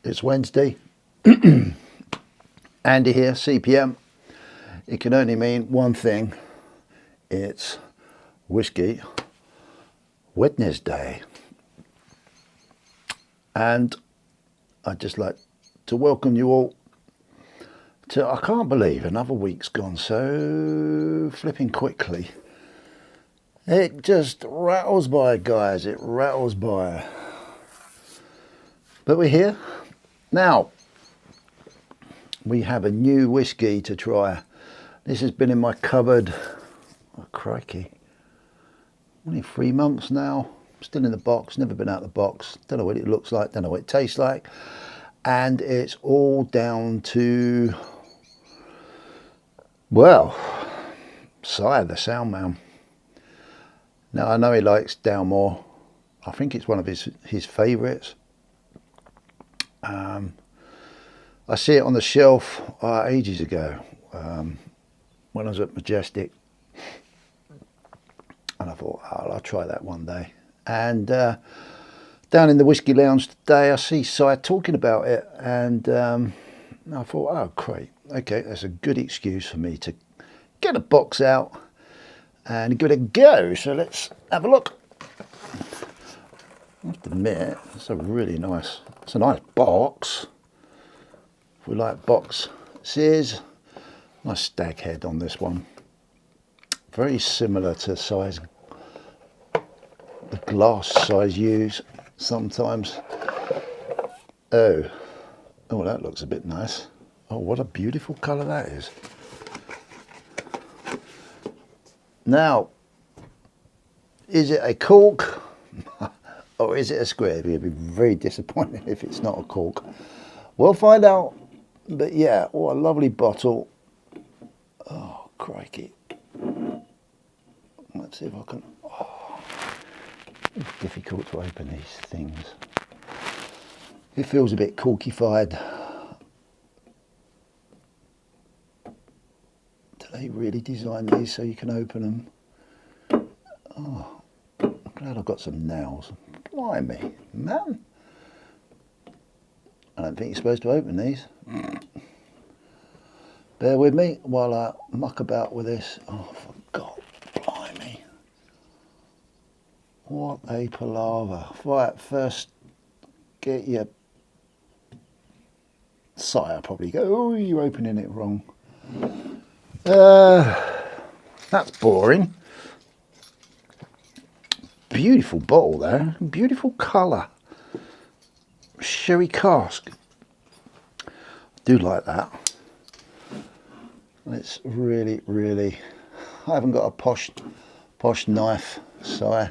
It's Wednesday. Andy here, CPM. It can only mean one thing. It's Whisky Wednesday. And I'd just like to welcome you all to, I can't believe another week's gone so flipping quickly. It just rattles by, guys. It rattles by. But we're here. Now, we have a new whiskey to try. This has been in my cupboard, oh crikey, only 3 months now. Still in the box, never been out of the box. Don't know what it looks like, don't know what it tastes like. And it's all down to, well, Sire, the sound man. Now, I know he likes Dalmore. I think it's one of his favourites. I see it on the shelf ages ago when I was at Majestic, and I thought, oh, I'll try that one day. And down in the Whiskey Lounge today, I see Si talking about it, and I thought, oh great, okay, that's a good excuse for me to get a box out and give it a go. So let's have a look. I have to admit, it's a nice box. If we like boxes, nice stag head on this one. Very similar to size, the glass size use sometimes. Oh, that looks a bit nice. Oh, what a beautiful colour that is. Now, is it a cork? Or is it a square? It'd be very disappointing if it's not a cork. We'll find out. But yeah, what a lovely bottle. Oh, crikey. Let's see if I can. Oh, it's difficult to open these things. It feels a bit corkified. Do they really design these so you can open them? Oh, I'm glad I've got some nails. Blimey, man. I don't think you're supposed to open these. Bear with me while I muck about with this. Oh, for God, blimey. What a palaver. Right, first get your Sire probably go, oh, you're opening it wrong. That's boring. Beautiful bottle there, beautiful colour. Sherry cask. Do like that. It's really, I haven't got a posh knife, so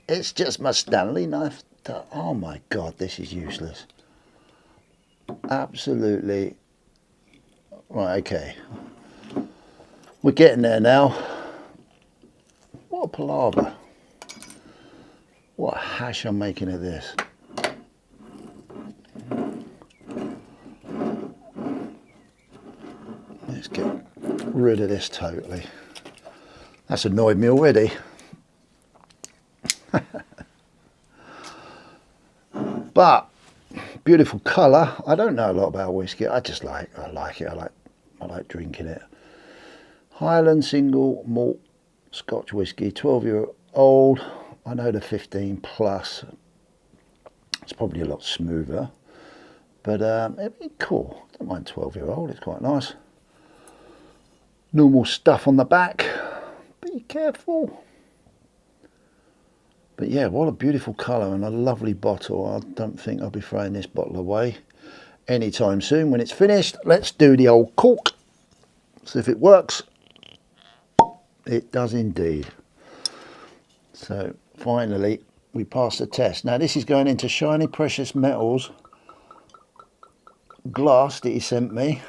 it's just my Stanley knife. Oh my God, this is useless. Absolutely. Right, okay. We're getting there now. What a palaver. What a hash I'm making of this. Let's get rid of this totally. That's annoyed me already. But beautiful colour. I don't know a lot about whiskey. I like it. I like drinking it. Highland single malt Scotch whiskey, 12-year-old. I know the 15 plus. It's probably a lot smoother, but it'd be cool. Don't mind 12-year-old. It's quite nice. Normal stuff on the back. Be careful. But yeah, what a beautiful colour and a lovely bottle. I don't think I'll be throwing this bottle away anytime soon. When it's finished, let's do the old cork. See if it works. It does indeed. So finally, we passed the test. Now this is going into Shiny Precious Metals glass that he sent me.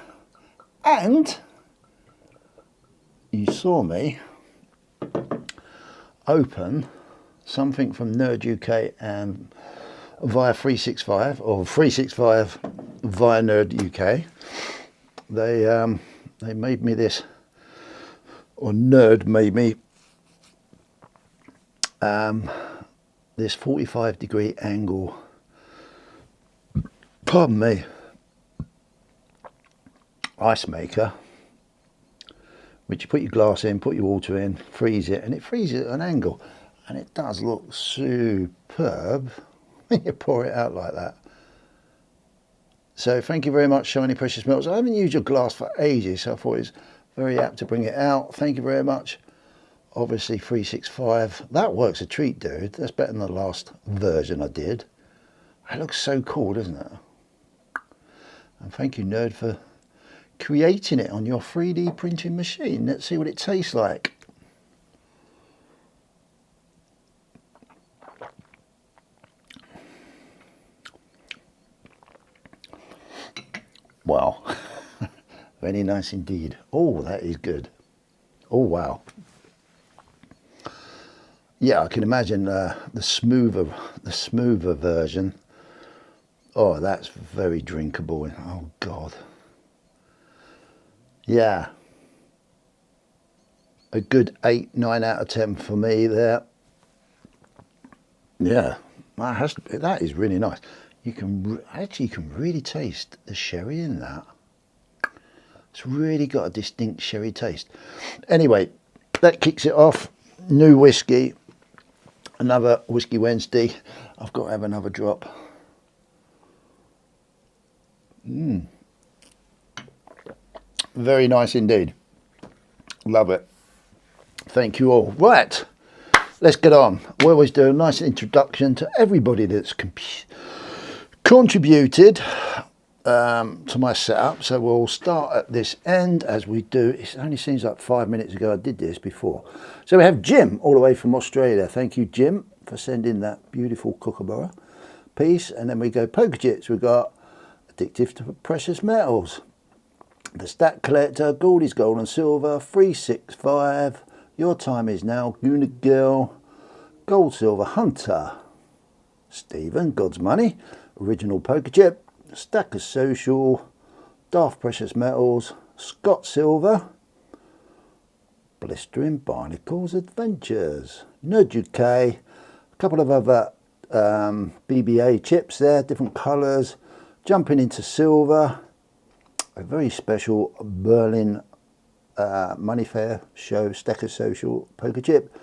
And you saw me open something from Nerd UK and via 365, or 365 via Nerd UK. They made me this, or Nerd made me this 45-degree angle Pardon me. Ice maker, which you put your glass in, put your water in, freeze it, and it freezes at an angle, and it does look superb when you pour it out like that. So thank you very much, Shiny Precious Metals. I haven't used your glass for ages, so I thought it was very apt to bring it out. Thank you very much. Obviously 365, that works a treat, dude. That's better than the last version I did. It looks so cool, doesn't it? And thank you, Nerd, for creating it on your 3D printing machine. Let's see what it tastes like. Wow. Very nice indeed. Oh, that is good. Oh, wow. Yeah, I can imagine the smoother version. Oh, that's very drinkable. Oh, God. Yeah. A good 8, 9 out of 10 for me there. Yeah, that is really nice. You can really taste the sherry in that. It's really got a distinct sherry taste. Anyway, that kicks it off. New whiskey. Another Whisky Wednesday. I've got to have another drop. Very nice indeed. Love it. Thank you all. Right, let's get on. We always do a nice introduction to everybody that's contributed to my setup. So we'll start at this end as we do. It only seems like 5 minutes ago I did this before. So we have Jim all the way from Australia. Thank you, Jim, for sending that beautiful kookaburra piece. And then we go poker chips. We've got Addictive to Precious Metals, The Stack Collector, Goldie's Gold and Silver, 365, Your Time Is Now, Guna Girl, Gold Silver Hunter, Stephen, God's Money, Original Poker Chip, Stacker Social, Daft Precious Metals, Scott Silver, Blistering Barnacles Adventures, Nerd UK, a couple of other BBA chips there, different colours, Jumping into Silver, a very special Berlin Money Fair show, Stacker Social Poker Chip,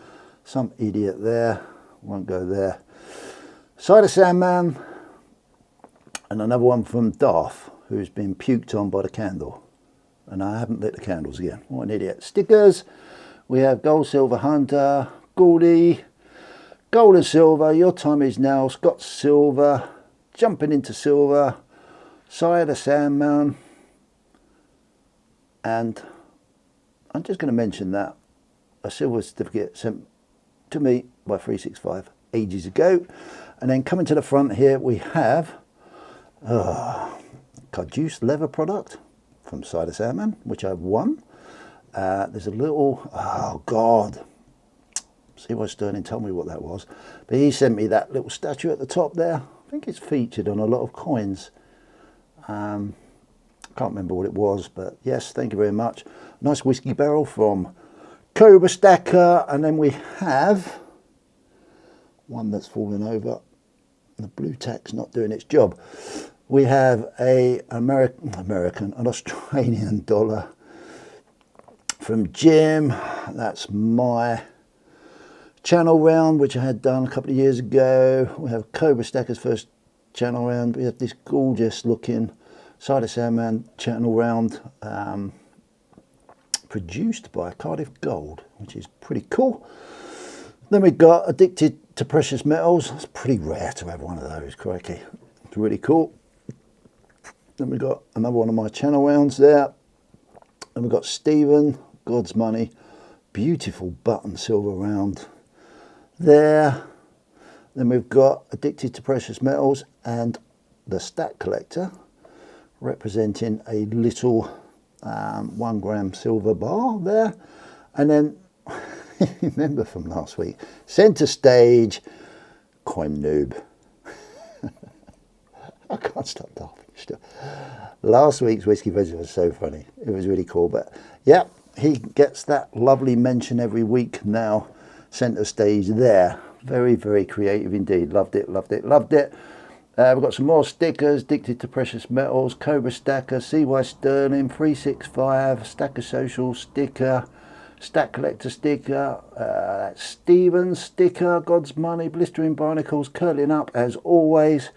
some idiot there, won't go there, Cider Sandman, and another one from Darth, who's been puked on by the candle. And I haven't lit the candles again. What an idiot. Stickers. We have Gold Silver Hunter, Goldie, Gold and Silver, Your Time Is Now, Scott Silver, Jumping into Silver, Cider Sandman. And I'm just going to mention that a silver certificate sent to me by 365 ages ago. And then coming to the front here, we have Caduce leather product from Cider Sandman, which I've won. There's a little, oh God, see why Sterling told me what that was. But he sent me that little statue at the top there. I think it's featured on a lot of coins. Can't remember what it was, but yes, thank you very much. Nice whiskey barrel from Cobra Stacker, and then we have one that's fallen over. The blue tack's not doing its job. We have an Australian dollar from Jim. That's my channel round, which I had done a couple of years ago. We have Cobra Stacker's first channel round. We have this gorgeous looking Cider Sandman channel round, produced by Cardiff Gold, which is pretty cool. Then we've got Addicted to Precious Metals. It's pretty rare to have one of those, crikey. It's really cool. Then we've got another one of my channel rounds there. And we've got Stephen, God's Money, beautiful button silver round there. Then we've got Addicted to Precious Metals and the Stack Collector, representing a little 1 gram silver bar there. And then remember from last week, centre stage, Coin Noob. I can't stop laughing still. Last week's Whisky Wednesday was so funny. It was really cool. But yeah, he gets that lovely mention every week now. Centre stage there. Very, very creative indeed. Loved it, loved it, loved it. We've got some more stickers. Addicted to Precious Metals, Cobra Stacker, CY Sterling, 365, Stacker Social sticker, Stack Collector sticker, Stevens sticker, God's Money, Blistering Barnacles, curling up as always.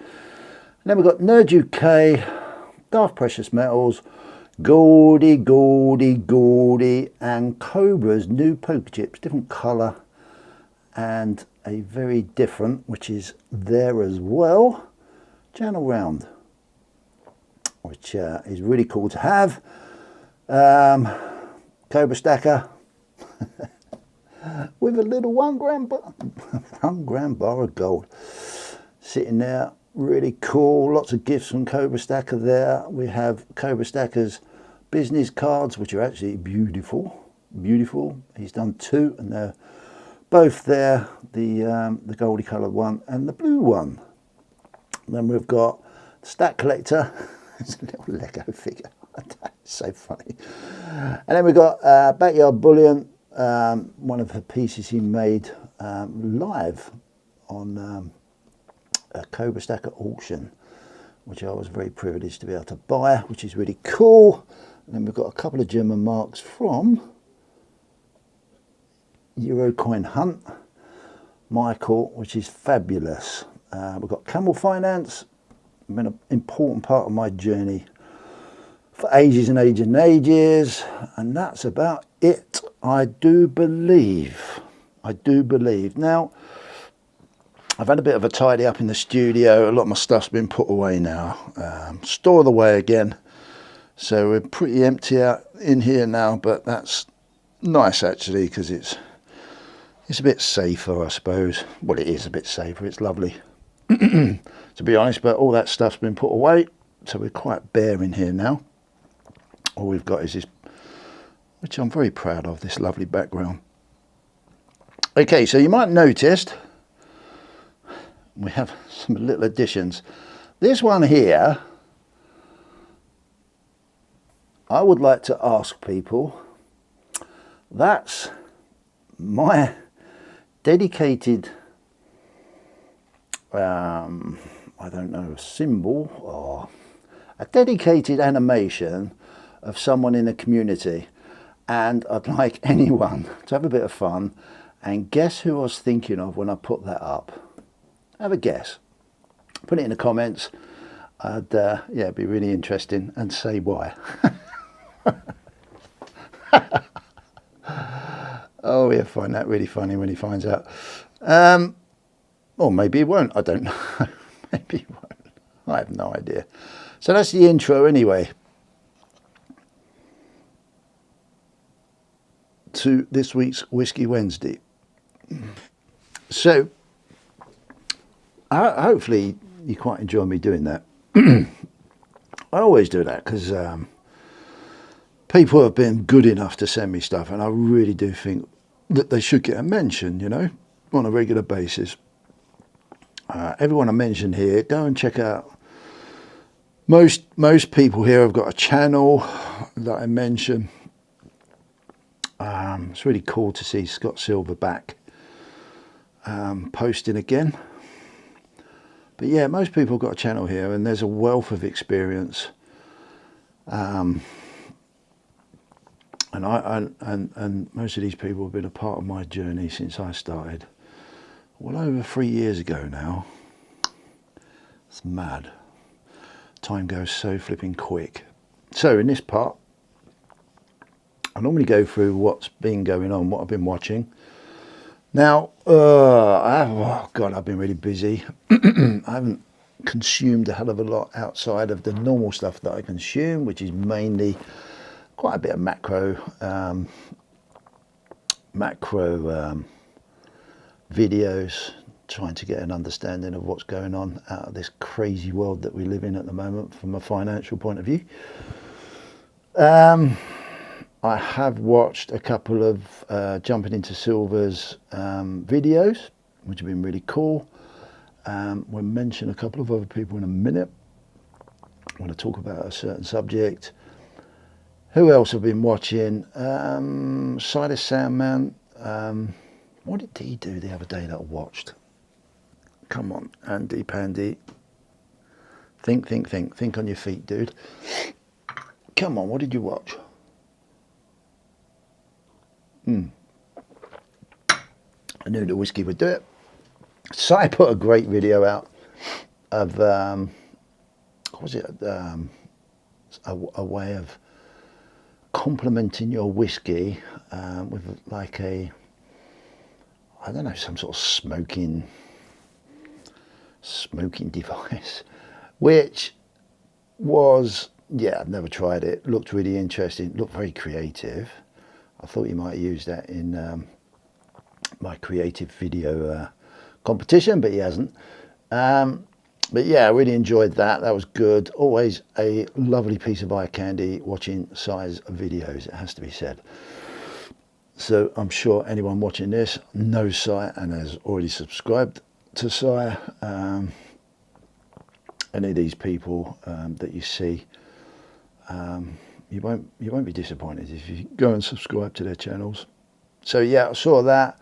And then we've got Nerd UK, Daft Precious Metals, Goldie, and Cobra's new poker chips, different colour and a very different, which is there as well, channel round, which is really cool to have. Cobra Stacker with a little 1 gram bar of gold sitting there, really cool. Lots of gifts from Cobra Stacker there. We have Cobra Stacker's business cards, which are actually beautiful. He's done 2 and they're both there, the goldy coloured one and the blue one. And then we've got Stack Collector. It's a little Lego figure. It's so funny. And then we've got Backyard Bullion, one of the pieces he made live on a Cobra Stacker auction, which I was very privileged to be able to buy, which is really cool. And then we've got a couple of German marks from Eurocoin Hunt, Michael, which is fabulous. We've got Camel Finance, been an important part of my journey for ages and ages, and that's about it, I do believe. Now, I've had a bit of a tidy up in the studio. A lot of my stuff's been put away now, stored away again, so we're pretty empty out in here now, but that's nice actually, because it's a bit safer, I suppose. Well, it is a bit safer, it's lovely to be honest, but all that stuff's been put away, so we're quite bare in here now. All we've got is this, which I'm very proud of, this lovely background. Okay, so you might have noticed we have some little additions. This one here, I would like to ask people, that's my dedicated I don't know, symbol or a dedicated animation of someone in the community, and I'd like anyone to have a bit of fun and guess who I was thinking of when I put that up. Have a guess, put it in the comments. I'd yeah, it'd be really interesting, and say why. Oh, he'll find that really funny when he finds out. Or maybe he won't, I don't know. Maybe he won't, I have no idea. So that's the intro anyway to this week's Whisky Wednesday. So hopefully you quite enjoy me doing that. I always do that because people have been good enough to send me stuff, and I really do think that they should get a mention, you know, on a regular basis. Everyone I mentioned here, go and check out. Most people here have got a channel that I mention. It's really cool to see Scott Silver back posting again. But yeah, most people have got a channel here, and there's a wealth of experience. And most of these people have been a part of my journey since I started, well over 3 years ago now. It's mad. Time goes so flipping quick. So in this part, I normally go through what's been going on, what I've been watching. Now, I've been really busy. I haven't consumed a hell of a lot outside of the normal stuff that I consume, which is mainly quite a bit of macro videos, trying to get an understanding of what's going on out of this crazy world that we live in at the moment from a financial point of view. I have watched a couple of Jumping into Silver's videos, which have been really cool. We'll mention a couple of other people in a minute. I want to talk about a certain subject. Who else have been watching? Sider Soundman. What did he do the other day that I watched? Come on, Andy Pandy. Think on your feet, dude. Come on, what did you watch? I knew the whiskey would do it. So I put a great video out of, what was it, a way of complementing your whiskey with like a, I don't know, some sort of smoking device, which was, yeah, I've never tried it. Looked really interesting, looked very creative. I thought you might use that in my creative video competition, but he hasn't. But yeah, I really enjoyed that. That was good. Always a lovely piece of eye candy watching Si's videos, it has to be said. So I'm sure anyone watching this knows Si and has already subscribed to Si. Any of these people that you see, you won't be disappointed if you go and subscribe to their channels. So yeah, I saw that.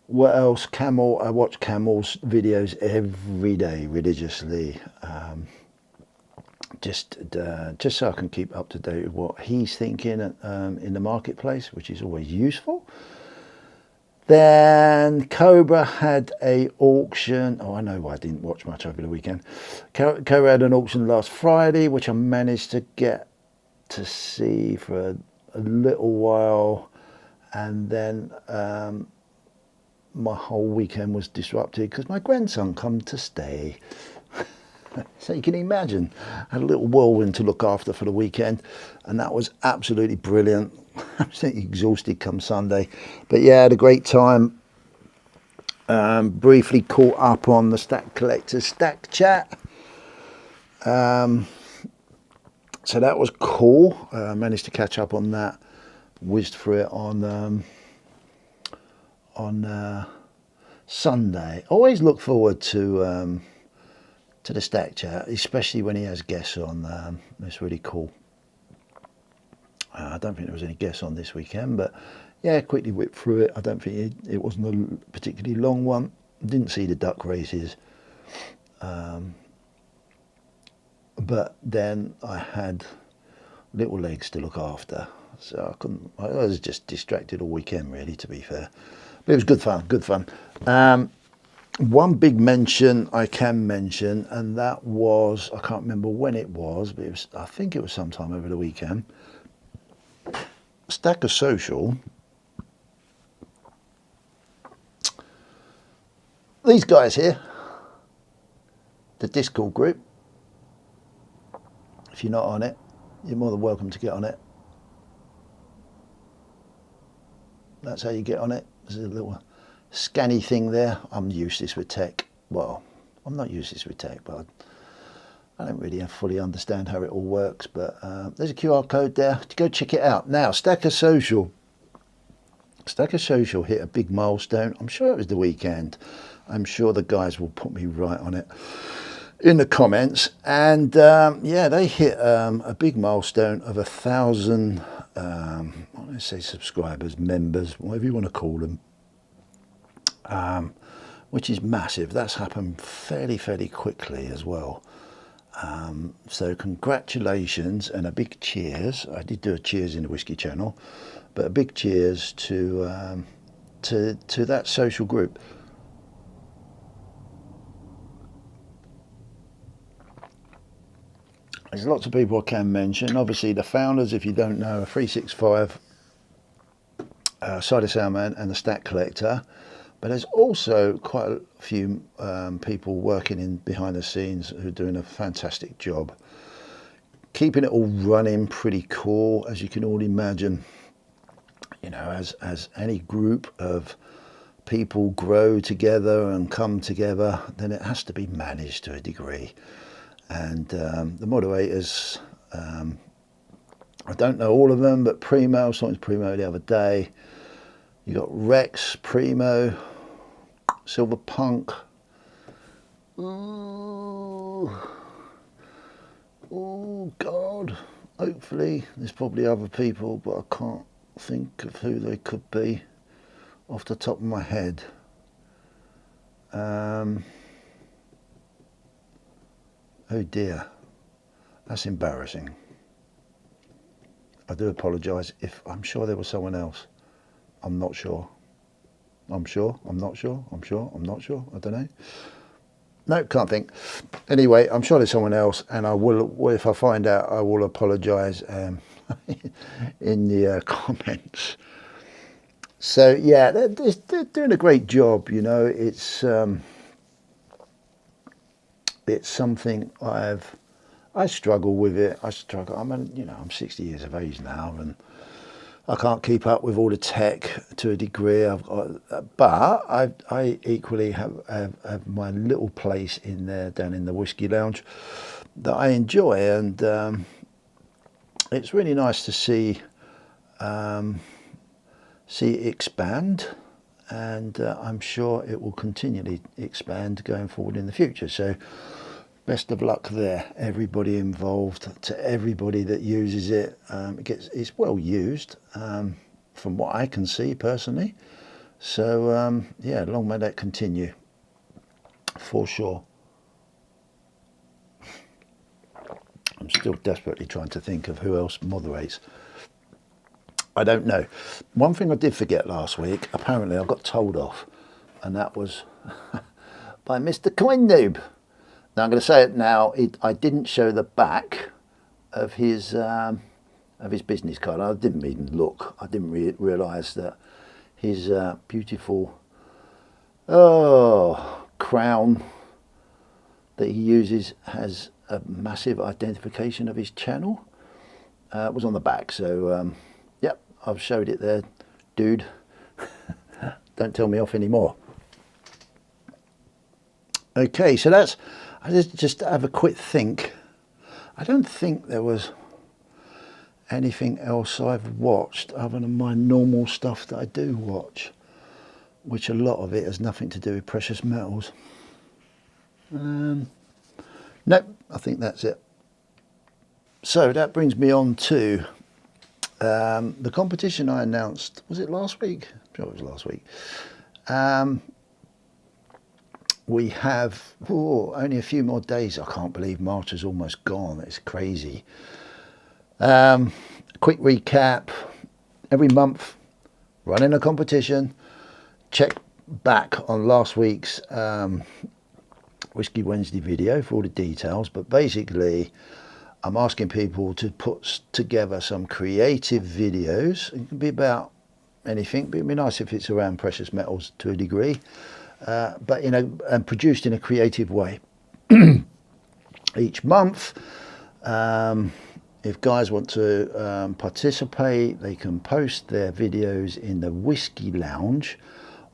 What else? Camel. I watch Camel's videos every day religiously, just so I can keep up to date with what he's thinking in the marketplace, which is always useful. Then Cobra had a auction. Oh, I know why I didn't watch much over the weekend. Cobra had an auction last Friday, which I managed to get to see for a little while, and then my whole weekend was disrupted because my grandson come to stay. So you can imagine, I had a little whirlwind to look after for the weekend, and that was absolutely brilliant. Absolutely exhausted come Sunday, but yeah, I had a great time. Briefly caught up on the Stack Collectors Stack Chat, so that was cool. Managed to catch up on that, whizzed through it on Sunday. Always look forward to the Stack Chat, especially when he has guests on. It's really cool. I don't think there was any guests on this weekend, but yeah, quickly whipped through it. I don't think it wasn't a particularly long one. Didn't see the duck races, but then I had little legs to look after, so I couldn't. I was just distracted all weekend, really, to be fair. But it was good fun. Good fun. One big mention I can mention, and that was, I can't remember when it was, but it was, I think it was sometime over the weekend. Stacker Social, these guys here, the Discord group, if you're not on it, you're more than welcome to get on it. That's how you get on it. There's a little scanny thing there. I'm useless with tech. Well, I'm not useless with tech, but I don't really fully understand how it all works. But there's a QR code there. Go check it out. Now, Stacker Social. Stacker Social hit a big milestone. I'm sure it was the weekend. I'm sure the guys will put me right on it in the comments. And yeah, they hit a big milestone of 1,000, let's say subscribers, members, whatever you want to call them, which is massive. That's happened fairly quickly as well. So congratulations and a big cheers. I did do a cheers in the Whiskey channel, but a big cheers to that social group. There's lots of people I can mention. Obviously the founders, if you don't know, are 365, Cider Soundman and the Stack Collector. But there's also quite a few people working in behind the scenes who are doing a fantastic job. Keeping it all running pretty cool, as you can all imagine. You know, as any group of people grow together and come together, then it has to be managed to a degree. And the moderators, I don't know all of them, but Primo, something's Primo the other day. You got Rex, Primo, Silver Punk. Ooh. Oh God. Hopefully there's probably other people, but I can't think of who they could be off the top of my head. Oh dear, that's embarrassing. I do apologise if I'm sure there was someone else. I'm not sure. I'm sure, I'm not sure, I'm sure, I'm not sure, I don't know. No, can't think. Anyway, I'm sure there's someone else, and I will, if I find out, I will apologise in the comments. So yeah, they're doing a great job, you know. It's something I struggle with it. I struggle. I'm 60 years of age now, and I can't keep up with all the tech to a degree. But I equally have my little place in there down in the Whisky Lounge that I enjoy, and it's really nice to see it expand, and I'm sure it will continually expand going forward in the future. So best of luck there, everybody involved, to everybody that uses it. It's well used from what I can see personally. So yeah, long may that continue for sure. I'm still desperately trying to think of who else moderates. I don't know. One thing I did forget last week, apparently I got told off, and that was by Mr. Coin Noob. Now I'm going to say it now. I didn't show the back of his business card. I didn't even look. I didn't realise that his beautiful crown that he uses has a massive identification of his channel. It was on the back, so yep, I've showed it there, dude. Don't tell me off anymore. Okay, so that's. I just have a quick think. I don't think there was anything else I've watched other than my normal stuff that I do watch, which a lot of it has nothing to do with precious metals. Nope, I think that's it. So that brings me on to the competition I announced. Was it last week? I'm sure it was last week. We have only a few more days. I can't believe March is almost gone. It's crazy. Quick recap. Every month, running a competition. Check back on last week's Whisky Wednesday video for all the details. But basically, I'm asking people to put together some creative videos. It can be about anything, but it'd be nice if it's around precious metals to a degree. But you know, and produced in a creative way. Each month, if guys want to participate, they can post their videos in the Whisky Lounge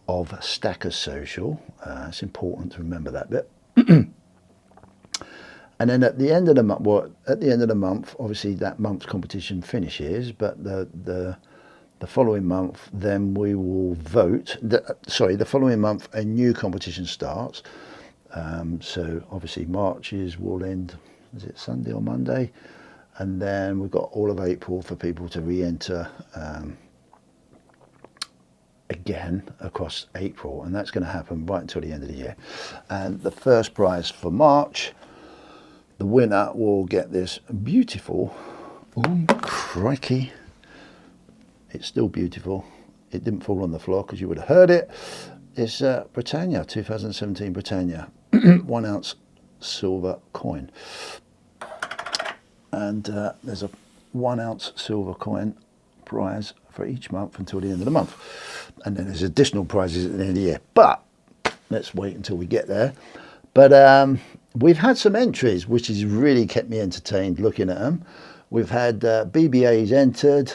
of Stacker Social. It's important to remember that bit. And then at the end of the month, obviously that month's competition finishes, but the following month, then we will vote. The following month, a new competition starts. So obviously March's will end, is it Sunday or Monday? And then we've got all of April for people to re-enter again across April. And that's going to happen right until the end of the year. And the first prize for March, the winner will get this beautiful, oh crikey, it's still beautiful. It didn't fall on the floor because you would have heard it. It's Britannia, 2017 Britannia, 1 ounce silver coin. And there's a 1 ounce silver coin prize for each month until the end of the month. And then there's additional prizes at the end of the year. But let's wait until we get there. But we've had some entries, which has really kept me entertained looking at them. We've had BBA's entered.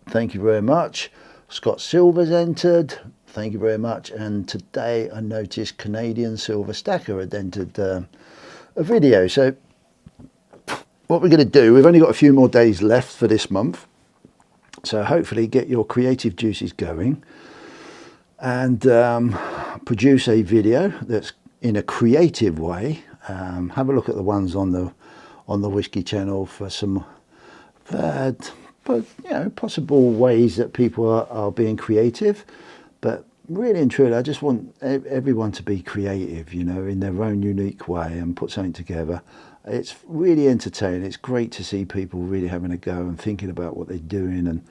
Thank you very much. Scott Silver's entered. Thank you very much. And today I noticed Canadian Silver Stacker had entered a video. So what we're going to do, we've only got a few more days left for this month. So hopefully get your creative juices going and produce a video that's in a creative way. Have a look at the ones on the Whisky channel for some but you know, possible ways that people are being creative, but really and truly, I just want everyone to be creative, you know, in their own unique way and put something together. It's really entertaining. It's great to see people really having a go and thinking about what they're doing, and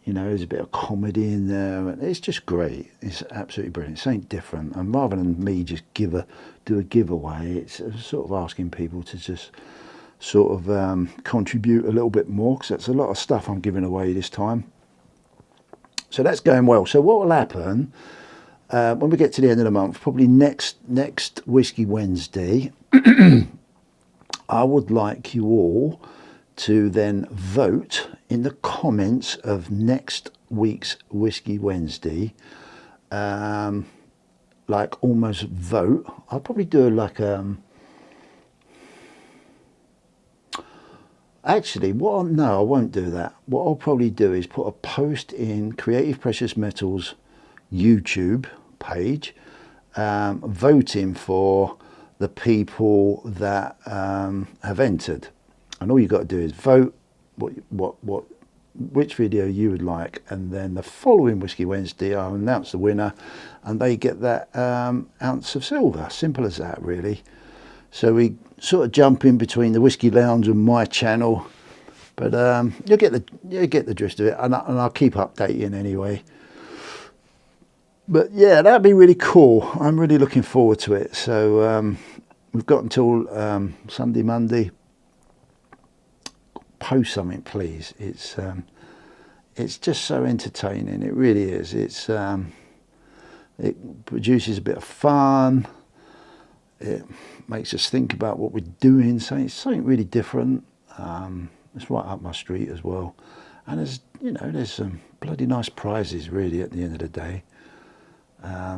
you know, there's a bit of comedy in there, and it's just great. It's absolutely brilliant. It's something different, and rather than me just do a giveaway, it's sort of asking people to just sort of contribute a little bit more, because that's a lot of stuff I'm giving away this time. So that's going well. So what will happen when we get to the end of the month, probably next Whisky Wednesday, I would like you all to then vote in the comments of next week's Whisky Wednesday. Like almost vote. I'll probably do like actually, no, I won't do that. What I'll probably do is put a post in Creative Precious Metals YouTube page, voting for the people that have entered. And all you got to do is vote which video you would like, and then the following Whisky Wednesday I'll announce the winner, and they get that ounce of silver. Simple as that, really. So we sort of jump in between the Whisky Lounge and my channel, but you'll get the gist of it, and I'll keep updating anyway. But yeah, that'd be really cool. I'm really looking forward to it. So we've got until Sunday, Monday. Post something, please. It's just so entertaining. It really is. It produces a bit of fun. It makes us think about what we're doing. So it's something really different. It's right up my street as well. And there's some bloody nice prizes really at the end of the day.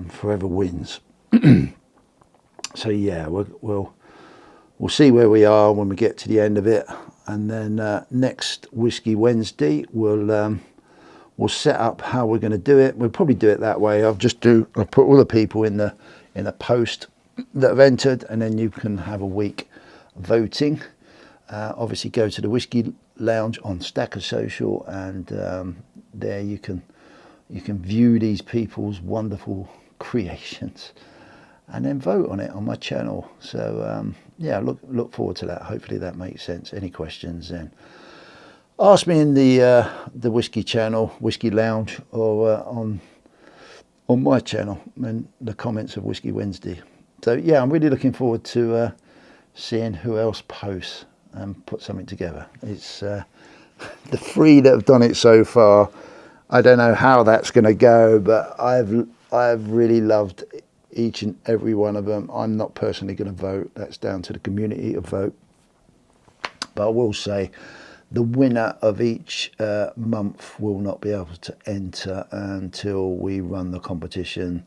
Forever wins. So yeah, we'll see where we are when we get to the end of it. And then next Whisky Wednesday, we'll set up how we're going to do it. We'll probably do it that way. I'll put all the people in the post that have entered, and then you can have a week voting. Obviously, go to the Whisky Lounge on Stacker Social, and there you can view these people's wonderful creations, and then vote on it on my channel. So yeah, look forward to that. Hopefully that makes sense. Any questions, then ask me in the Whisky channel, Whisky Lounge, or on my channel in the comments of Whisky Wednesday. So yeah, I'm really looking forward to seeing who else posts and put something together. It's the 3 that have done it so far. I don't know how that's going to go, but I've really loved each and every one of them. I'm not personally going to vote. That's down to the community to vote. But I will say the winner of each month will not be able to enter until we run the competition,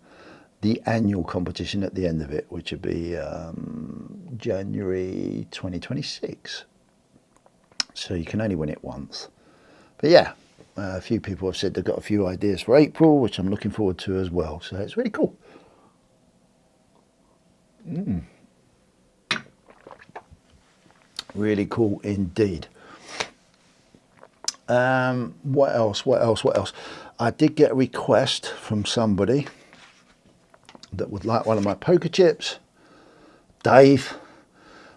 the annual competition at the end of it, which would be January 2026. So you can only win it once. But yeah, a few people have said they've got a few ideas for April, which I'm looking forward to as well. So it's really cool. Really cool indeed. What else? I did get a request from somebody that would like one of my poker chips. Dave,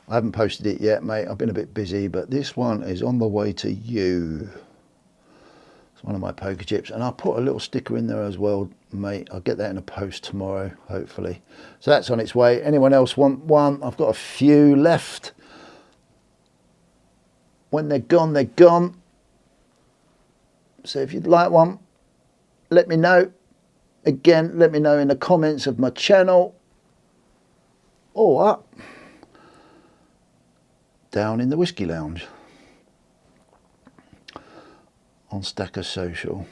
I haven't posted it yet, mate. I've been a bit busy, but this one is on the way to you. It's one of my poker chips, and I'll put a little sticker in there as well, mate. I'll get that in a post tomorrow, hopefully. So that's on its way. Anyone else want one? I've got a few left. When they're gone, they're gone. So if you'd like one, let me know. Again, let me know in the comments of my channel, or down in the Whisky Lounge on Stacker Social.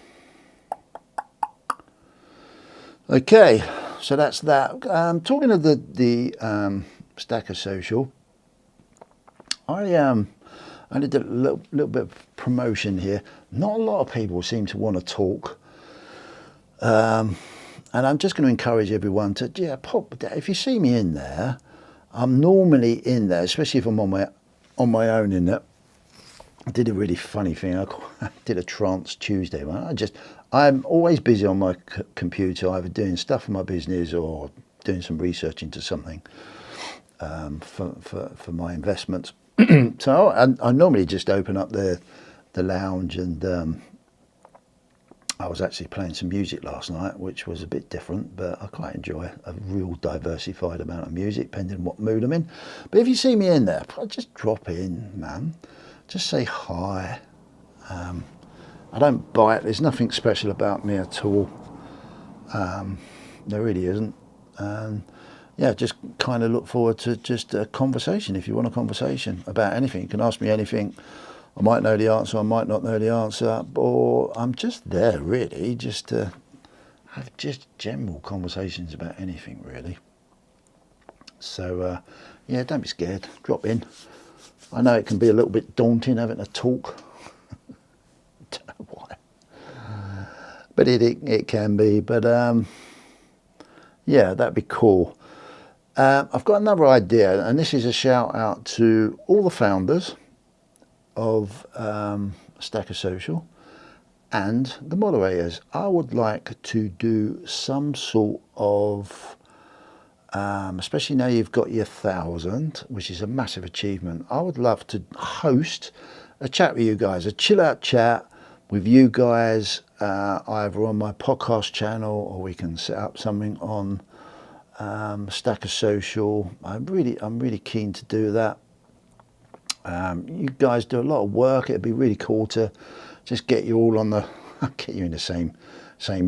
Okay, so that's that. Talking of the Stacker Social, I did a little bit of promotion here. Not a lot of people seem to want to talk. And I'm just going to encourage everyone to, pop. If you see me in there, I'm normally in there, especially if I'm on my own in there. I did a really funny thing. I did a Trance Tuesday one. I'm always busy on my computer, either doing stuff for my business or doing some research into something for my investments. So I normally just open up the lounge, and I was actually playing some music last night, which was a bit different, but I quite enjoy a real diversified amount of music, depending on what mood I'm in. But if you see me in there, just drop in, man. Just say hi. I don't bite. There's nothing special about me at all. There really isn't. Yeah, just kind of look forward to just a conversation. If you want a conversation about anything, you can ask me anything. I might know the answer, I might not know the answer, or I'm just there really, just to have just general conversations about anything really. So yeah, don't be scared, drop in. I know it can be a little bit daunting having to talk. Don't know why. But it can be, but yeah, that'd be cool. I've got another idea, and this is a shout out to all the founders of Stacker Social and the moderators. I would like to do some sort of, especially now you've got your 1,000, which is a massive achievement. I would love to host a chat with you guys, a chill out chat with you guys, either on my podcast channel, or we can set up something on Stacker Social. I'm really keen to do that. You guys do a lot of work. It'd be really cool to just get you all on the, get you in the same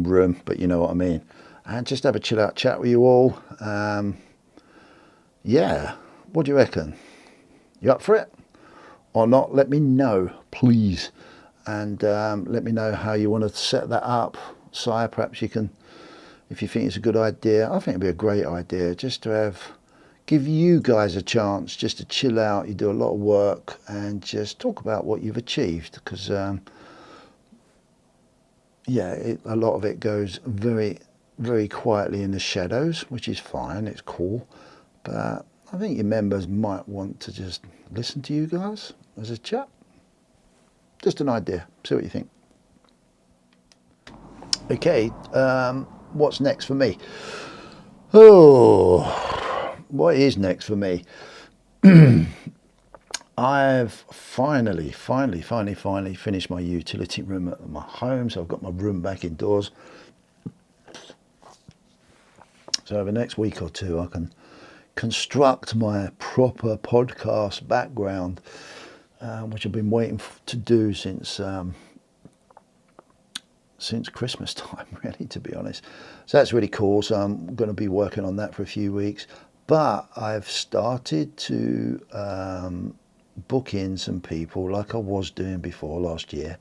room, but you know what I mean, and just have a chill out chat with you all. Yeah, what do you reckon? You up for it or not? Let me know, please, and let me know how you want to set that up. Sire, perhaps you can, if you think it's a good idea. I think it'd be a great idea just to give you guys a chance just to chill out. You do a lot of work, and just talk about what you've achieved, because yeah, a lot of it goes very, very quietly in the shadows, which is fine, it's cool, but I think your members might want to just listen to you guys as a chat. Just an idea, see what you think. Okay, what's next for me? What is next for me? I've finally finished my utility room at my home, so I've got my room back indoors. So over the next week or two, I can construct my proper podcast background, which I've been waiting to do since Christmas time, really, to be honest. So that's really cool. So I'm going to be working on that for a few weeks. But I've started to book in some people like I was doing before last year,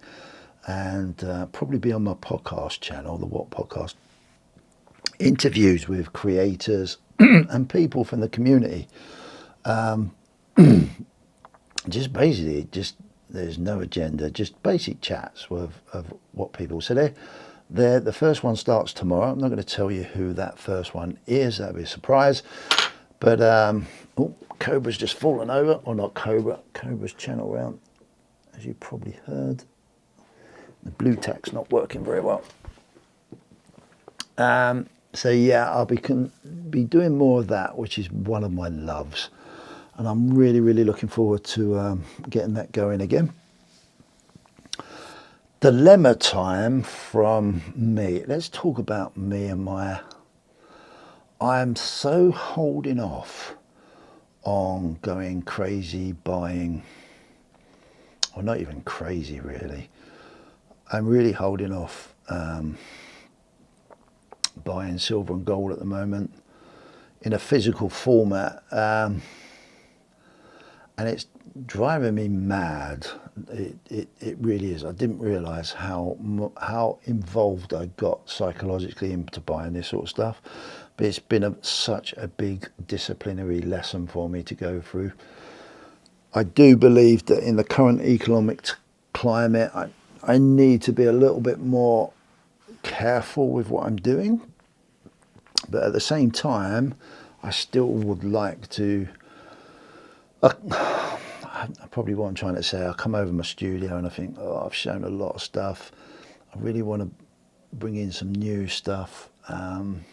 and probably be on my podcast channel, the What Podcast, interviews with creators and people from the community. Just basically, there's no agenda, just basic chats of what people. So the first one starts tomorrow. I'm not going to tell you who that first one is. That'll be a surprise. But Cobra's just fallen over, or not Cobra. Cobra's channel round, as you probably heard. The blue tack's not working very well. So yeah, I'll be doing more of that, which is one of my loves, and I'm really looking forward to getting that going again. Dilemma time from me. Let's talk about me and I'm so holding off on going crazy buying, or not even crazy really. I'm really holding off buying silver and gold at the moment in a physical format, and it's driving me mad. It really is. I didn't realise how involved I got psychologically into buying this sort of stuff, but it's been such a big disciplinary lesson for me to go through. I do believe that in the current economic climate, I need to be a little bit more careful with what I'm doing, but at the same time, I still would like to. Probably what I'm trying to say, I come over my studio and I think, I've shown a lot of stuff. I really want to bring in some new stuff, but I'm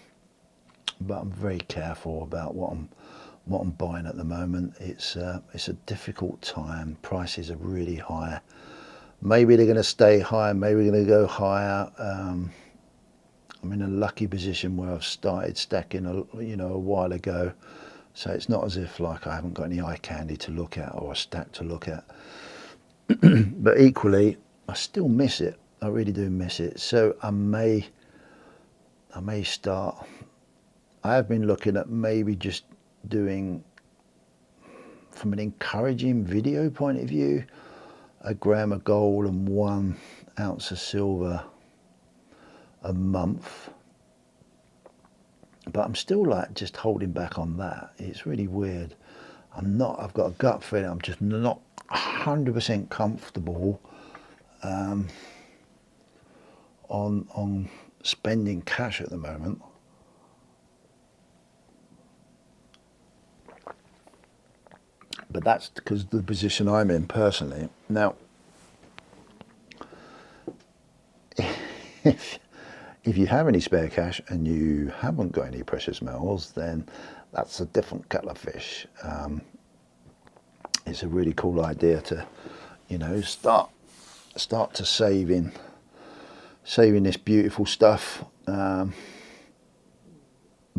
very careful about what I'm buying at the moment. It's a difficult time. Prices are really high. Maybe they're going to stay high. Maybe they're going to go higher. I'm in a lucky position where I've started stacking a while ago, so it's not as if like I haven't got any eye candy to look at or a stack to look at. But equally, I still miss it. I really do miss it. So I may start. I have been looking at maybe just doing, from an encouraging video point of view, 1 gram of gold and 1 ounce of silver a month. But I'm still like just holding back on that. It's really weird. I've got a gut feeling I'm just not 100% comfortable on spending cash at the moment. But that's because of the position I'm in personally. Now, if you have any spare cash and you haven't got any precious metals, then that's a different kettle of fish. It's a really cool idea to, start to saving this beautiful stuff. But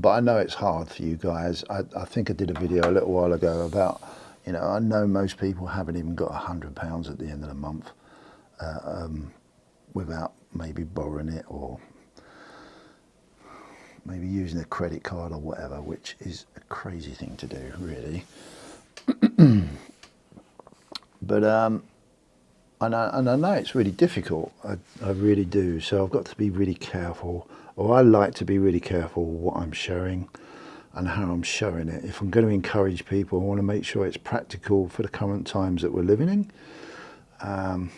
I know it's hard for you guys. I think I did a video a little while ago about, I know most people haven't even got £100 at the end of the month without maybe borrowing it or maybe using a credit card or whatever, which is a crazy thing to do, really. But and I know it's really difficult. I really do. So I've got to be really careful, or I like to be really careful what I'm sharing and how I'm showing it. If I'm going to encourage people, I want to make sure it's practical for the current times that we're living in,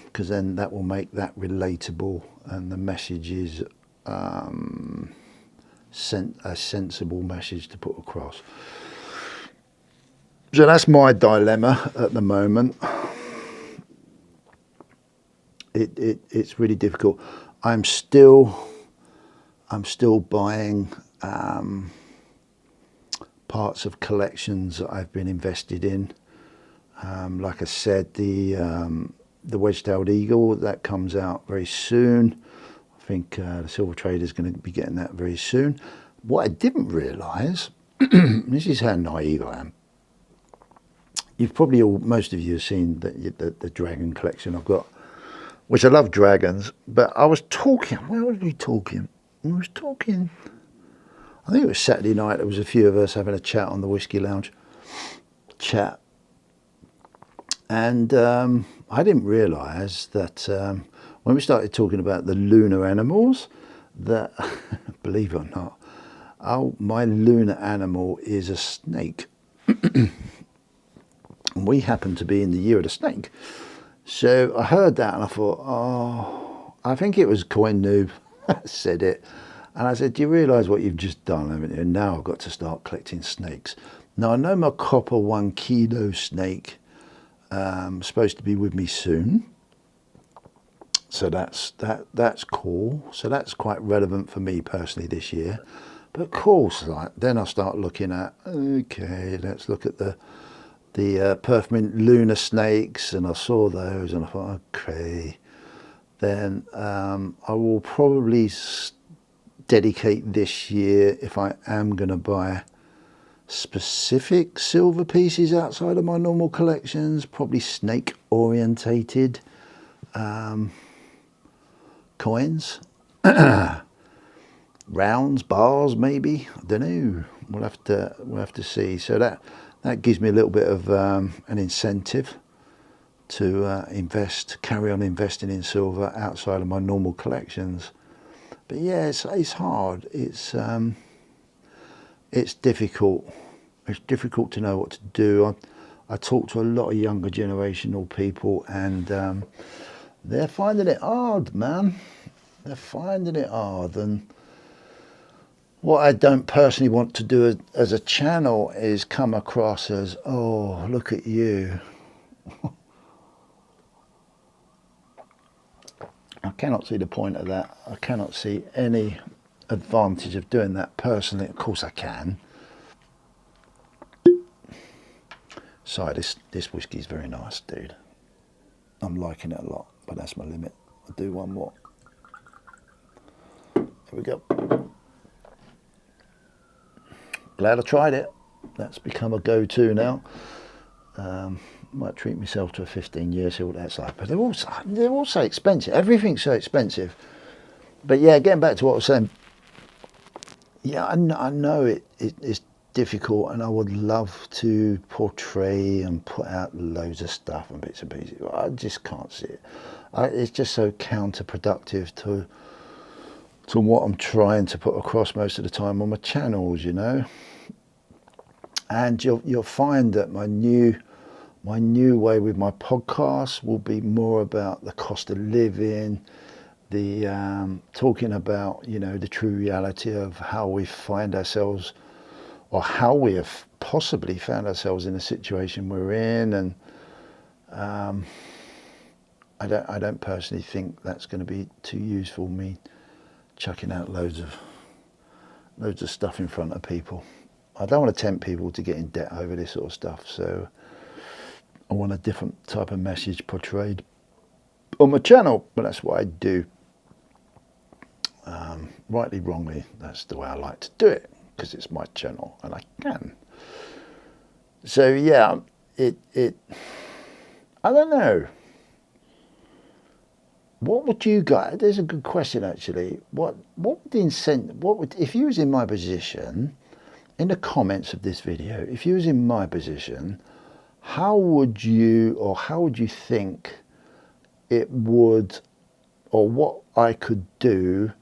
because then that will make that relatable and the message is a sensible message to put across. So that's my dilemma at the moment. It's really difficult. I'm still buying parts of collections that I've been invested in. Like I said, the wedge-tailed eagle, that comes out very soon. I think the silver trader is going to be getting that very soon. What I didn't realise, this is how naive I am. You've probably most of you have seen the dragon collection I've got, which I love dragons. But I was talking. Where was we talking? We was talking. I think it was Saturday night. There was a few of us having a chat on the Whisky Lounge chat, and I didn't realise that when we started talking about the lunar animals, that believe it or not, my lunar animal is a snake. And we happen to be in the year of the snake. So I heard that and I thought, oh, I think it was Coin Noob said it. And I said, do you realise what you've just done, haven't you? And now I've got to start collecting snakes. Now I know my copper 1 kilo snake supposed to be with me soon. So that's cool. So that's quite relevant for me personally this year. But of course, then I start looking at, okay, let's look at the Perthmint lunar snakes, and I saw those and I thought, okay, then I will probably dedicate this year, if I am going to buy specific silver pieces outside of my normal collections, probably snake orientated coins. Rounds, bars, maybe, I don't know. We'll have to see. So that gives me a little bit of an incentive to carry on investing in silver outside of my normal collections. But yeah, it's hard. It's difficult. It's difficult to know what to do. I talk to a lot of younger generational people, and they're finding it hard, man. They're finding it hard, and what I don't personally want to do as a channel is come across as, oh, look at you. I cannot see the point of that. I cannot see any advantage of doing that personally. Of course I can. Sorry, this whiskey is very nice, dude. I'm liking it a lot, but that's my limit. I'll do one more. Here we go. Glad I tried it. That's become a go-to now. Might treat myself to a 15-year, see what that's like. But they're all so expensive. Everything's so expensive. But yeah, getting back to what I was saying. Yeah, I know it's difficult, and I would love to portray and put out loads of stuff and bits and pieces. I just can't see it. It's just so counterproductive to what I'm trying to put across most of the time on my channels, you know. And you'll find that my new way with my podcast will be more about the cost of living, the talking about, you know, the true reality of how we find ourselves, or how we have possibly found ourselves in a situation we're in. And I don't personally think that's going to be too useful, me chucking out loads of stuff in front of people. I don't want to tempt people to get in debt over this sort of stuff, so I want a different type of message portrayed on my channel, but that's what I do. Rightly, wrongly, that's the way I like to do it, because it's my channel and I can. So yeah, I don't know. What would you guys? There's a good question actually. What would the incentive? If you was in my position? In the comments of this video, if you was in my position, how would you think it would, or what I could do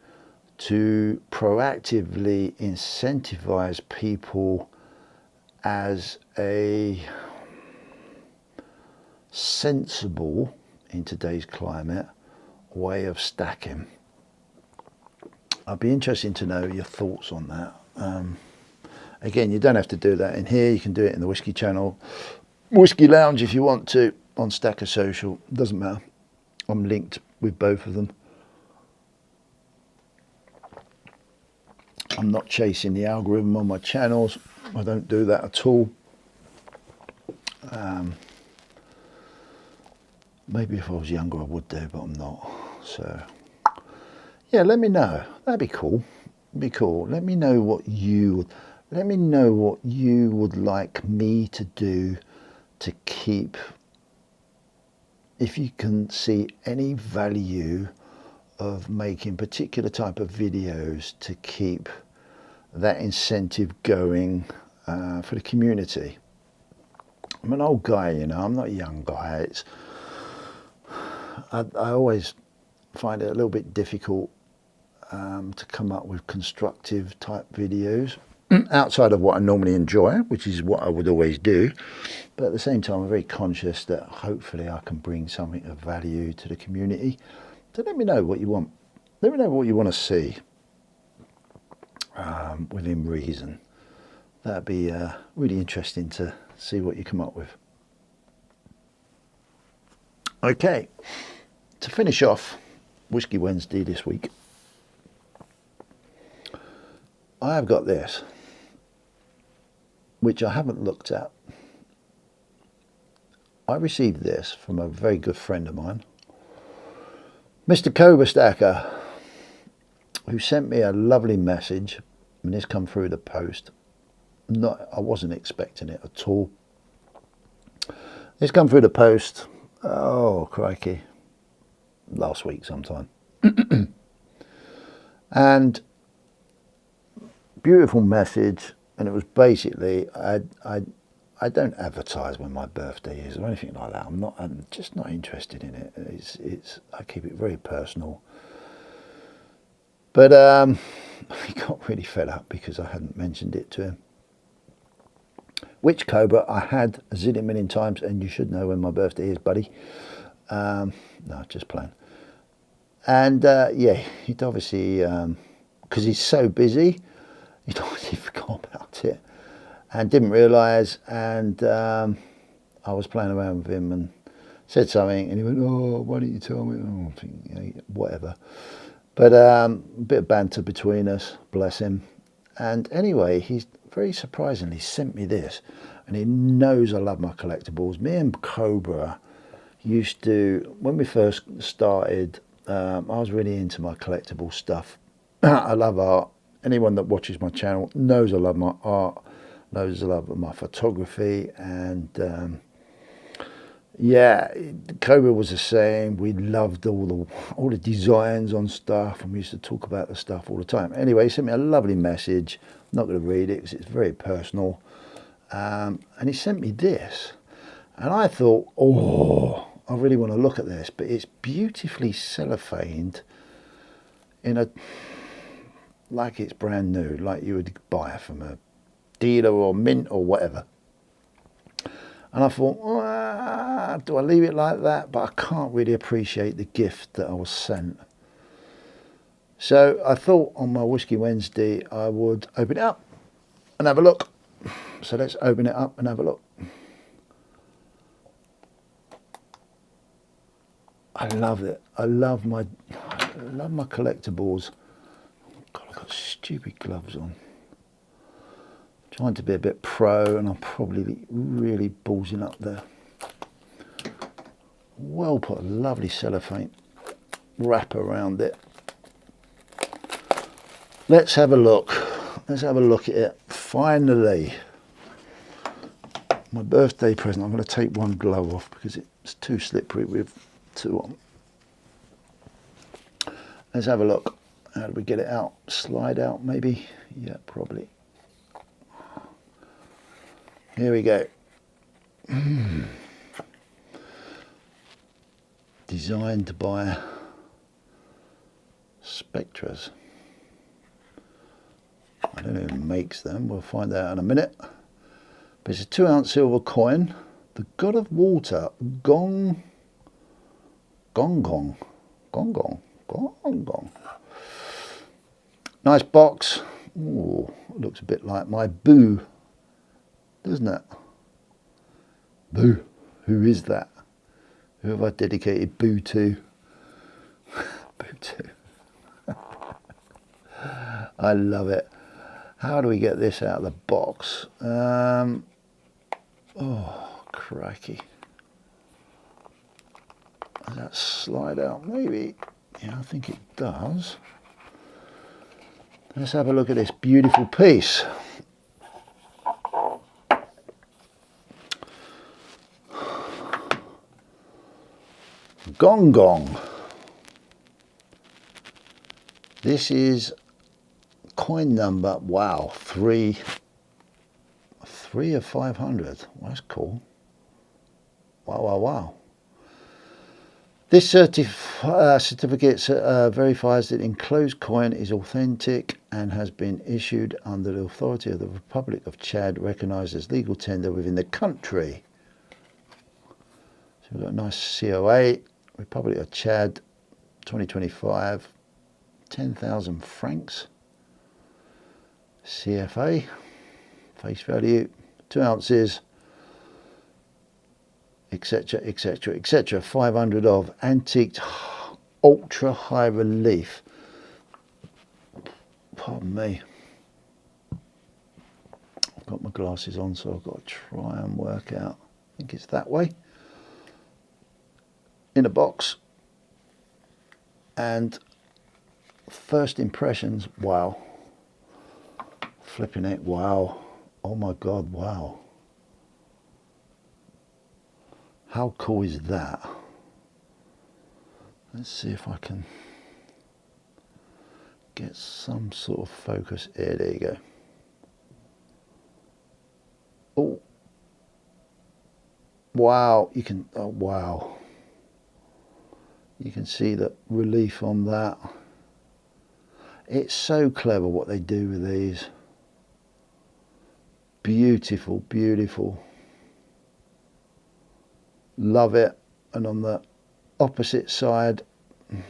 to proactively incentivize people as a sensible, in today's climate, way of stacking? I'd be interested to know your thoughts on that. Again, you don't have to do that in here. You can do it in the Whisky channel, Whisky Lounge if you want to, on Stacker Social. Doesn't matter. I'm linked with both of them. I'm not chasing the algorithm on my channels. I don't do that at all. Maybe if I was younger I would do, but I'm not. So yeah, let me know. That'd be cool. Be cool. Let me know what you would like me to do to keep, if you can see any value of making particular type of videos to keep that incentive going for the community. I'm an old guy, you know, I'm not a young guy. I always find it a little bit difficult to come up with constructive type videos outside of what I normally enjoy, which is what I would always do. But at the same time, I'm very conscious that hopefully I can bring something of value to the community. So let me know what you want. Let me know what you want to see within reason. That'd be really interesting to see what you come up with. Okay, to finish off Whisky Wednesday this week, I have got this, which I haven't looked at. I received this from a very good friend of mine, Mr. Cobra Stacker, who sent me a lovely message, and this come through the post. I wasn't expecting it at all. This come through the post, oh crikey, last week sometime. And beautiful message, and it was basically, I don't advertise when my birthday is or anything like that. I'm just not interested in it. I keep it very personal. But he got really fed up because I hadn't mentioned it to him. Which, Cobra, I had a zillion million times, and you should know when my birthday is, buddy. No, just playing. And yeah, he'd obviously, because he's so busy, he'd obviously forgot about it and didn't realise. And I was playing around with him and said something, and he went, "Oh, why didn't you tell me?" Oh, I think, you know, whatever. But a bit of banter between us, bless him. And anyway, he's very surprisingly sent me this, and he knows I love my collectibles. Me and Cobra used to, when we first started, I was really into my collectible stuff. I love art. Anyone that watches my channel knows I love my art, knows I love my photography, and yeah, Cobra was the same. We loved all the designs on stuff, and we used to talk about the stuff all the time. Anyway, he sent me a lovely message. I'm not going to read it because it's very personal. And he sent me this, and I thought, oh, I really want to look at this. But it's beautifully cellophaned in a, like it's brand new, like you would buy it from a dealer or mint or whatever. And I thought, do I leave it like that? But I can't really appreciate the gift that I was sent. So I thought on my Whisky Wednesday I would open it up and have a look. So let's open it up and have a look. I love it. I love my collectibles. God, I've got stupid gloves on. Trying to be a bit pro, and I'm probably really ballsing up there. Well put, a lovely cellophane wrap around it. Let's have a look. Let's have a look at it. Finally, my birthday present. I'm going to take one glove off because it's too slippery with two on. Let's have a look. How do we get it out? Slide out, maybe? Yeah, probably. Here we go. Designed by Spectras. I don't know who makes them. We'll find out in a minute. But it's a 2-ounce silver coin. The God of Water, Gong. Nice box. Ooh, looks a bit like my Boo, doesn't it? Boo. Who is that? Who have I dedicated Boo to? Boo to. I love it. How do we get this out of the box? Oh, crikey. Does that slide out? Maybe. Yeah, I think it does. Let's have a look at this beautiful piece. Gong Gong. This is coin number, wow, 3 of 500. Well, that's cool. Wow. This certificate verifies that enclosed coin is authentic and has been issued under the authority of the Republic of Chad, recognised as legal tender within the country. So we've got a nice COA, Republic of Chad, 2025, 10,000 francs. CFA, face value, 2 ounces, etc, etc, etc. 500 of antique ultra high relief. Pardon me, I've got my glasses on, so I've got to try and work out. I think it's that way. In a box. And first impressions, wow. Flipping it, wow. Oh my God, wow. How cool is that? Let's see if I can get some sort of focus here. There you go. Oh, wow. You can, oh wow. You can see the relief on that. It's so clever what they do with these. Beautiful, beautiful. Love it. And on the opposite side, I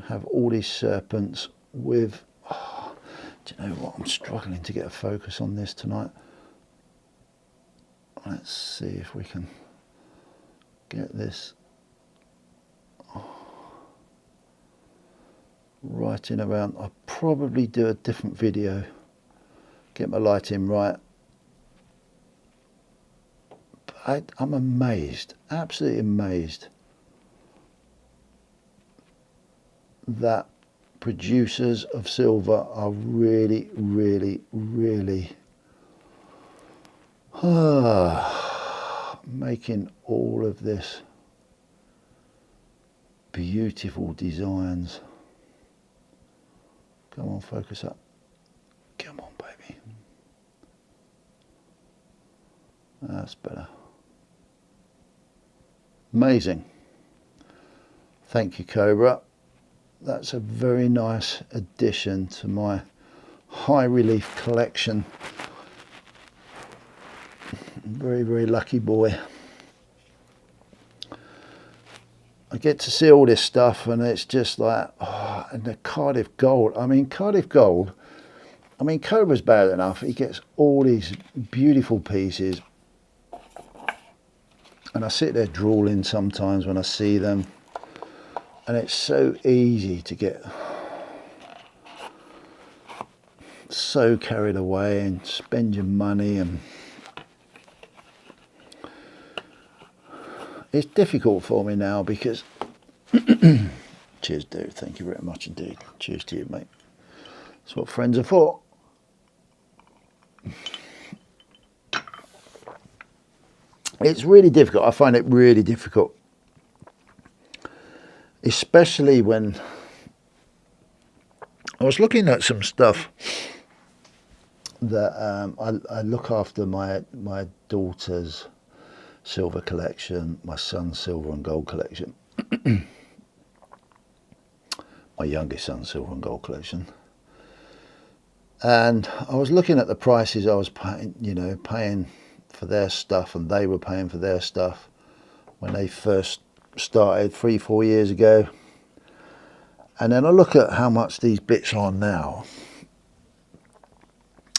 have all these serpents with, oh, do you know what, I'm struggling to get a focus on this tonight. Let's see if we can get this writing around. I'll probably do a different video, get my lighting right. But I'm amazed, absolutely amazed, that producers of silver are really making all of this beautiful designs. Come on, focus up. Come on, baby. That's better. Amazing. Thank you, Cobra. That's a very nice addition to my high relief collection. Very lucky boy. I get to see all this stuff and it's just like, oh, and the Cardiff Gold. I mean, Cardiff Gold, I mean, Cobra's bad enough. He gets all these beautiful pieces. And I sit there drooling sometimes when I see them. And it's so easy to get so carried away and spend your money, and it's difficult for me now because cheers, dude. Thank you very much indeed. Cheers to you, mate. That's what friends are for. It's really difficult. I find it really difficult, especially when I was looking at some stuff that I look after my daughter's silver collection, my son's silver and gold collection, my youngest son's silver and gold collection, and I was looking at the prices I was paying, paying for their stuff, and they were paying for their stuff when they first started 3-4 years ago. And then I look at how much these bits are now.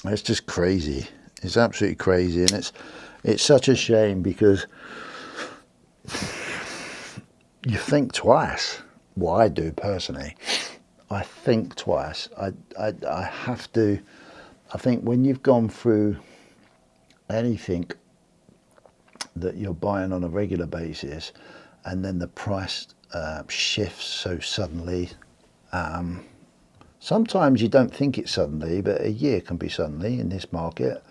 It's just crazy. It's absolutely crazy, and it's such a shame because you think twice. Well, I do personally. I think twice. I have to. I think when you've gone through anything that you're buying on a regular basis, and then the price shifts so suddenly. Sometimes you don't think it's suddenly, but a year can be suddenly in this market,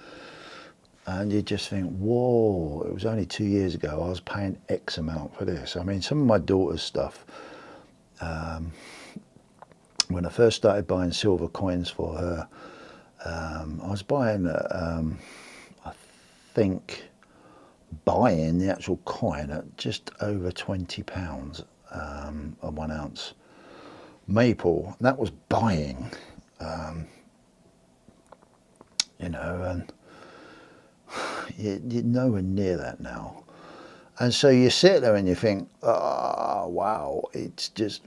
and you just think, whoa, it was only 2 years ago I was paying X amount for this. I mean, some of my daughter's stuff, when I first started buying silver coins for her, I was buying I think buying the actual coin at just over £20 a 1 ounce maple. That was buying, and you're nowhere near that now. And so you sit there and you think, oh wow, it's just,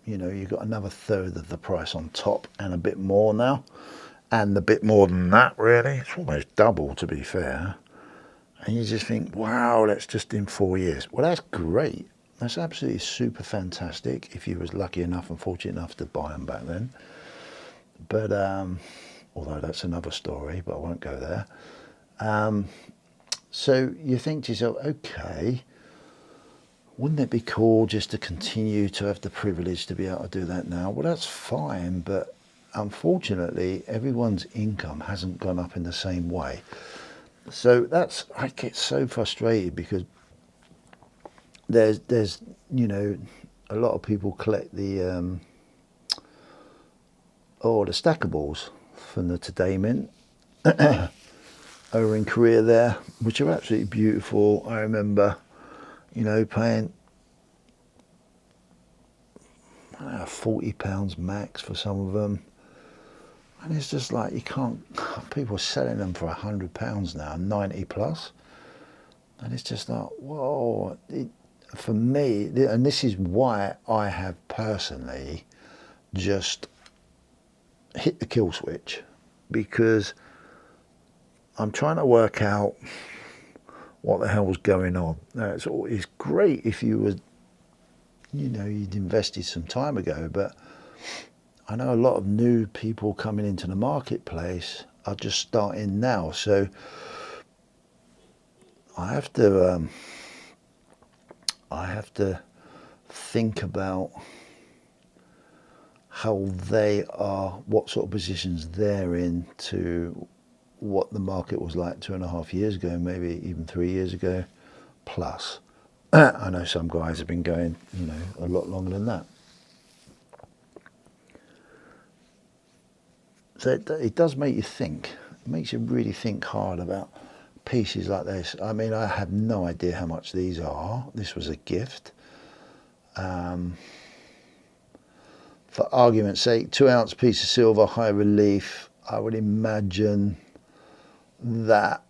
you've got another third of the price on top and a bit more now, and a bit more than that really. It's almost double, to be fair. And you just think, wow, that's just in 4 years. Well, that's great. That's absolutely super fantastic if you was lucky enough and fortunate enough to buy them back then. But although that's another story, but I won't go there. So you think to yourself, okay, wouldn't it be cool just to continue to have the privilege to be able to do that now? Well, that's fine, but unfortunately, everyone's income hasn't gone up in the same way. So I get so frustrated because there's a lot of people collect the the stackables from the Today Mint over in Korea there, which are absolutely beautiful. I remember, paying £40 max for some of them, and it's just like you can't. People are selling them for £100 now, 90 plus, and it's just like, whoa. For me, and this is why I have personally just hit the kill switch, because I'm trying to work out what the hell was going on. Now, it's great if you were, you know, you'd invested some time ago, but I know a lot of new people coming into the marketplace are just starting now. So I have to think about how they are, what sort of positions they're in to what the market was like 2.5 years ago, maybe even 3 years ago plus. I know some guys have been going, you know, a lot longer than that. So it does make you think. It makes you really think hard about pieces like this. I mean, I have no idea how much these are. This was a gift. For argument's sake, 2-ounce piece of silver, high relief. I would imagine that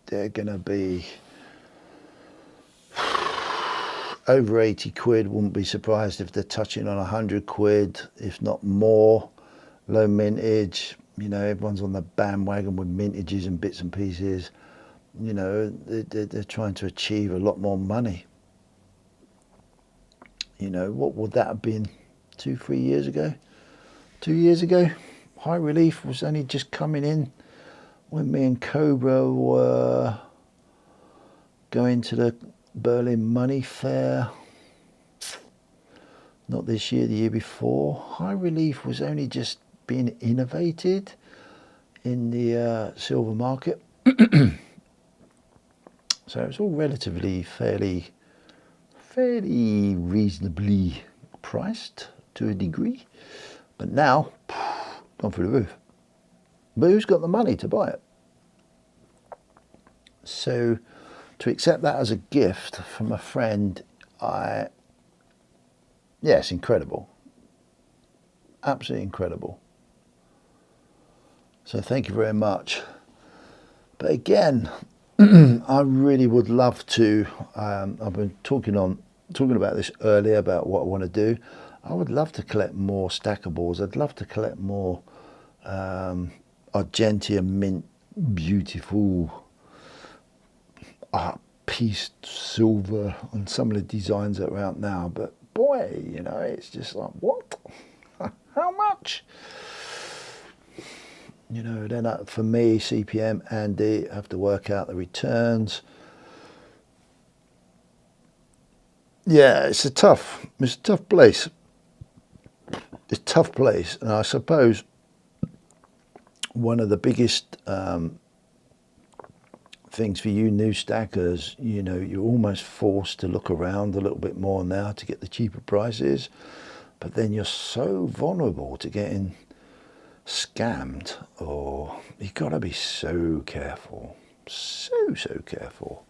they're going to be over 80 quid. Wouldn't be surprised if they're touching on 100 quid, if not more. Low mintage, you know, everyone's on the bandwagon with mintages and bits and pieces. You know, they're trying to achieve a lot more money. You know, what would that have been 2-3 years ago? 2 years ago, high relief was only just coming in when me and Cobra were going to the Berlin Money Fair. Not this year, the year before. High relief was only just being innovated in the silver market. So it's all relatively fairly reasonably priced to a degree. But now, gone through the roof. But who's got the money to buy it? So to accept that as a gift from a friend, yeah, it's incredible. Absolutely incredible. So thank you very much. But again, I really would love to, I've been talking about this earlier, about what I want to do. I would love to collect more stackables. I'd love to collect more Argentia mint, beautiful art piece silver on some of the designs that are out now. But boy, you know, it's just like, what? How much? You know, then for me, CPM, Andy, I have to work out the returns. Yeah, it's a tough place. It's a tough place, and I suppose one of the biggest things for you new stackers, you know, you're almost forced to look around a little bit more now to get the cheaper prices, but then you're so vulnerable to getting scammed, or you've got to be so careful, so careful.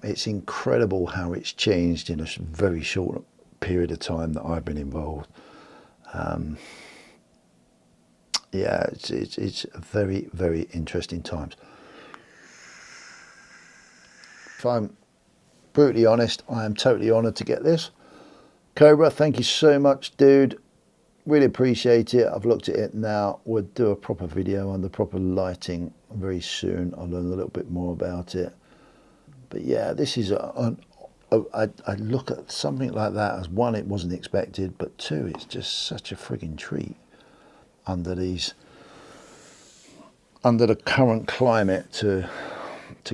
It's incredible how it's changed in a very short period of time that I've been involved. Yeah, it's very, very interesting times. If I'm brutally honest, I am totally honoured to get this. Cobra, thank you so much, dude. Really appreciate it. I've looked at it now. We'll do a proper video on the proper lighting very soon. I'll learn a little bit more about it. But yeah, this is I look at something like that as, one, it wasn't expected, but two, it's just such a frigging treat under the current climate to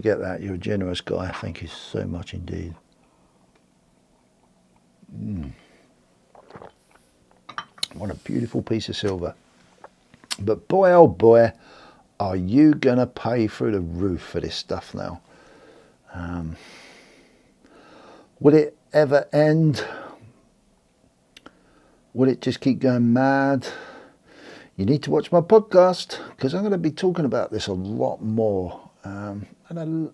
get that. You're a generous guy. Thank you so much indeed. What a beautiful piece of silver. But boy, oh boy, are you gonna pay through the roof for this stuff now. Will it ever end? Will it just keep going mad? You need to watch my podcast, because I'm going to be talking about this a lot more. And an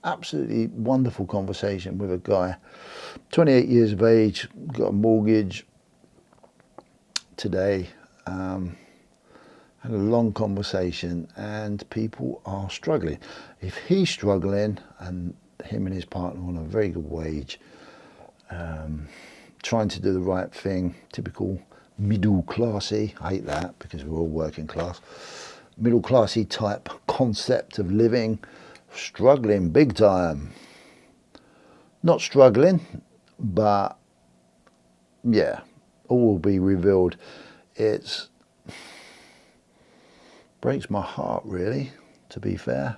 absolutely wonderful conversation with a guy, 28 years of age, got a mortgage today. Had a long conversation, and people are struggling. If he's struggling, and him and his partner on a very good wage, trying to do the right thing, typical middle classy, I hate that because we're all working class, middle classy type concept of living, struggling big time. Not struggling, but yeah, all will be revealed. It breaks my heart, really, to be fair.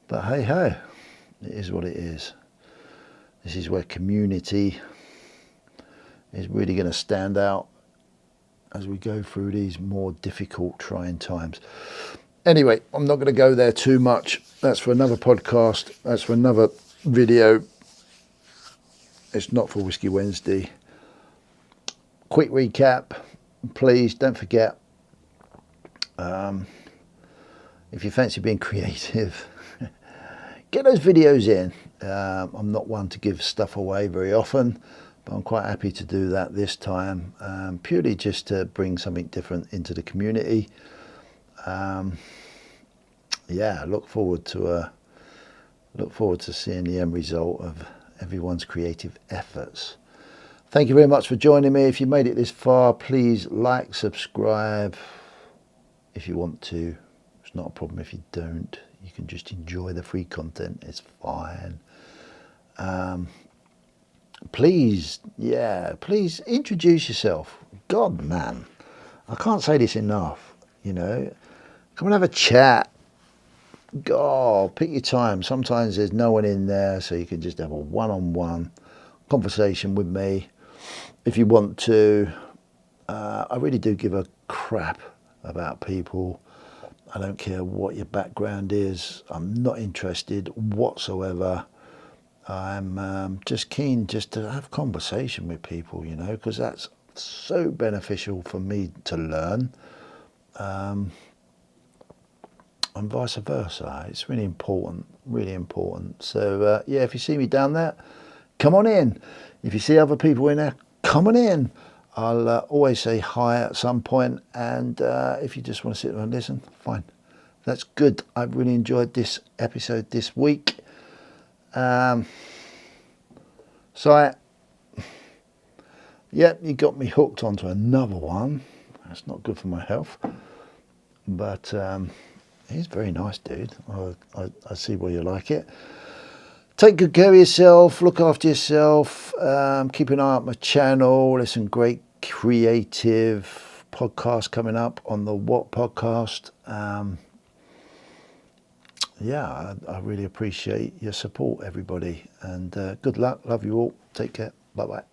But hey ho, it is what it is. This is where community is really going to stand out as we go through these more difficult, trying times. Anyway, I'm not going to go there too much. That's for another podcast. That's for another video. It's not for Whisky Wednesday. Quick recap, please don't forget, if you fancy being creative, get those videos in. I'm not one to give stuff away very often, but I'm quite happy to do that this time, purely just to bring something different into the community. Yeah, look forward to seeing the end result of everyone's creative efforts. Thank you very much for joining me. If you made it this far, please like, subscribe if you want to. It's not a problem if you don't. You can just enjoy the free content. It's fine. Please introduce yourself. God, man, I can't say this enough. You know, come and have a chat. God, pick your time. Sometimes there's no one in there, so you can just have a one-on-one conversation with me if you want to. I really do give a crap about people. I don't care what your background is. I'm not interested whatsoever. I'm just keen just to have conversation with people, you know, because that's so beneficial for me to learn. And vice versa. It's really important, really important. So yeah, if you see me down there, come on in. If you see other people in there, come on in. I'll always say hi at some point, and if you just want to sit there and listen, fine. That's good. I've really enjoyed this episode this week. So yeah, you got me hooked onto another one. That's not good for my health, but he's very nice, dude. I see why you like it. Take good care of yourself. Look after yourself. Keep an eye on my channel. There's some great creative podcasts coming up on the What podcast. Yeah, I really appreciate your support, everybody. And good luck. Love you all. Take care. Bye-bye.